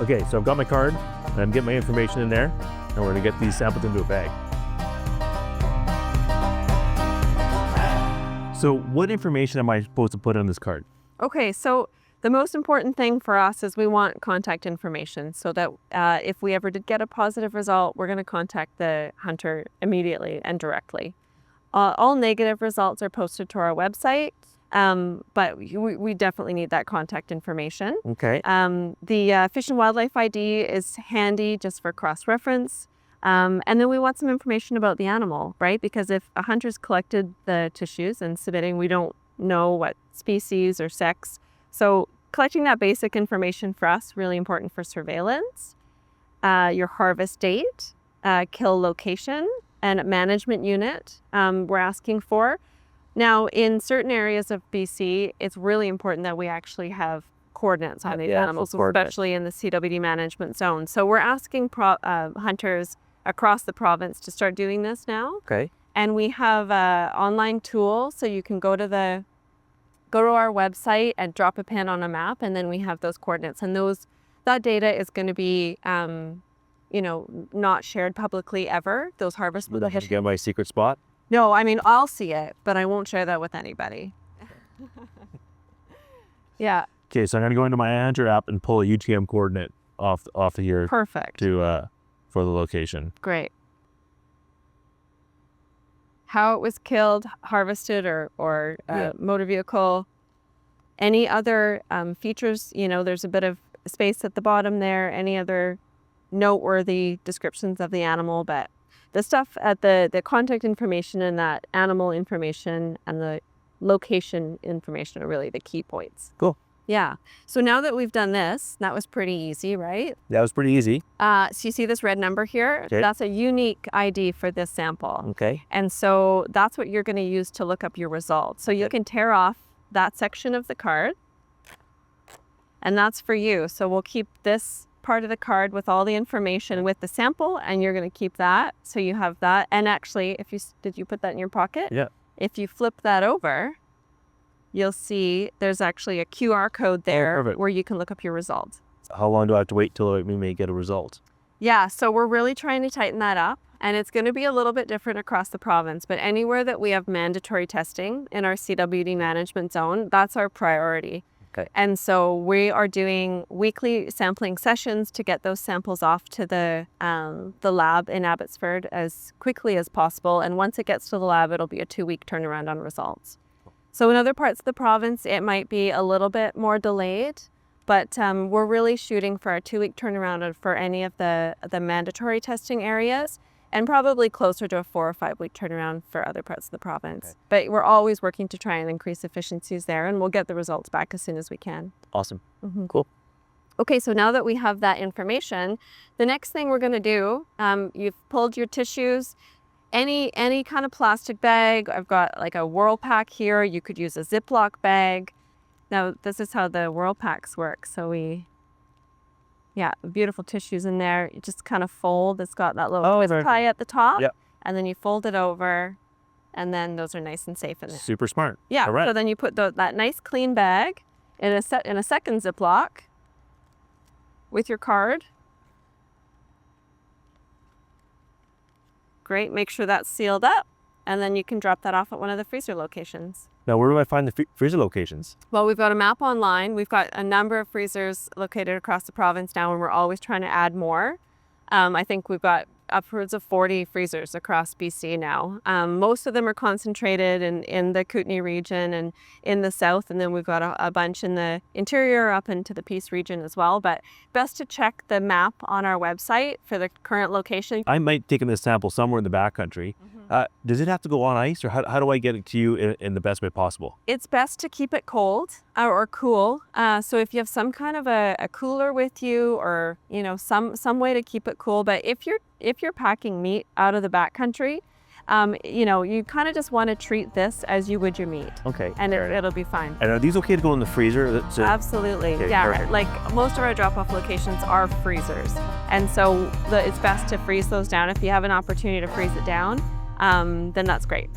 Okay, so I've got my card, and I'm getting my information in there, and we're gonna get these samples into a bag. So what information am I supposed to put on this card? Okay, so the most important thing for us is we want contact information so that if we ever did get a positive result, we're going to contact the hunter immediately and directly. All negative results are posted to our website, but we definitely need that contact information. Okay. The Fish and Wildlife ID is handy just for cross-reference. And then we want some information about the animal, right? Because if a hunter's collected the tissues and submitting, we don't know what species or sex. So collecting that basic information for us, really important for surveillance. Your harvest date, kill location, and management unit we're asking for. Now, in certain areas of BC, it's really important that we actually have coordinates on these animals, especially in the CWD management zone. So we're asking hunters across the province to start doing this now. Okay. And we have an online tool, so you can go to our website and drop a pin on a map, and then we have those coordinates. And that data is going to be, not shared publicly ever. Those harvest. Would I have to get my secret spot? No, I mean, I'll see it, but I won't share that with anybody. Yeah. Okay, so I'm gonna go into my Hunter app and pull a UTM coordinate off of here. Perfect. For the location. Great. How it was killed, harvested, or motor vehicle. Any other features, there's a bit of space at the bottom there. Any other noteworthy descriptions of the animal, but the stuff at the contact information and that animal information and the location information are really the key points. Cool. Yeah. So now that we've done this, that was pretty easy, right? That was pretty easy. So you see this red number here? Okay. That's a unique ID for this sample. Okay. And so that's what you're going to use to look up your results. So you can tear off that section of the card, and that's for you. So we'll keep this part of the card with all the information with the sample, and you're going to keep that. So you have that. And actually, did you put that in your pocket? Yeah. If you flip that over, you'll see there's actually a QR code there where you can look up your results. How long do I have to wait till we may get a result? Yeah, so we're really trying to tighten that up, and it's going to be a little bit different across the province, but anywhere that we have mandatory testing in our CWD management zone, that's our priority. Okay. And so we are doing weekly sampling sessions to get those samples off to the lab in Abbotsford as quickly as possible. And once it gets to the lab, it'll be a 2-week turnaround on results. So in other parts of the province, it might be a little bit more delayed, but we're really shooting for a 2-week turnaround for any of the mandatory testing areas, and probably closer to a 4 or 5 week turnaround for other parts of the province. Okay. But we're always working to try and increase efficiencies there, and we'll get the results back as soon as we can. Awesome. Mm-hmm. Cool. Okay, so now that we have that information, the next thing we're going to do, you've pulled your tissues, any kind of plastic bag. I've got like a Whirl Pack here. You could use a Ziploc bag. Now, this is how the Whirl Packs work. So beautiful tissues in there. You just kind of fold. It's got that little tie at the top. Yep. And then you fold it over, and then those are nice and safe in there. Super smart. Yeah. All right. So then you put that nice clean bag in a second Ziploc with your card. Great. Make sure that's sealed up, and then you can drop that off at one of the freezer locations. Now, where do I find the freezer locations? Well, we've got a map online. We've got a number of freezers located across the province now, and we're always trying to add more. I think we've got upwards of 40 freezers across BC now. Most of them are concentrated in the Kootenay region and in the south, and then we've got a bunch in the interior up into the Peace region as well. But best to check the map on our website for the current location. I might take this sample somewhere in the backcountry. Does it have to go on ice, or how do I get it to you in the best way possible? It's best to keep it cold or cool. So if you have some kind of a cooler with you, or some way to keep it cool. But if you're packing meat out of the backcountry, you kind of just want to treat this as you would your meat. Okay. And it'll be fine. And are these okay to go in the freezer? Absolutely. Okay, yeah. perfect. Like most of our drop-off locations are freezers, and so it's best to freeze those down. If you have an opportunity to freeze it down, then that's great.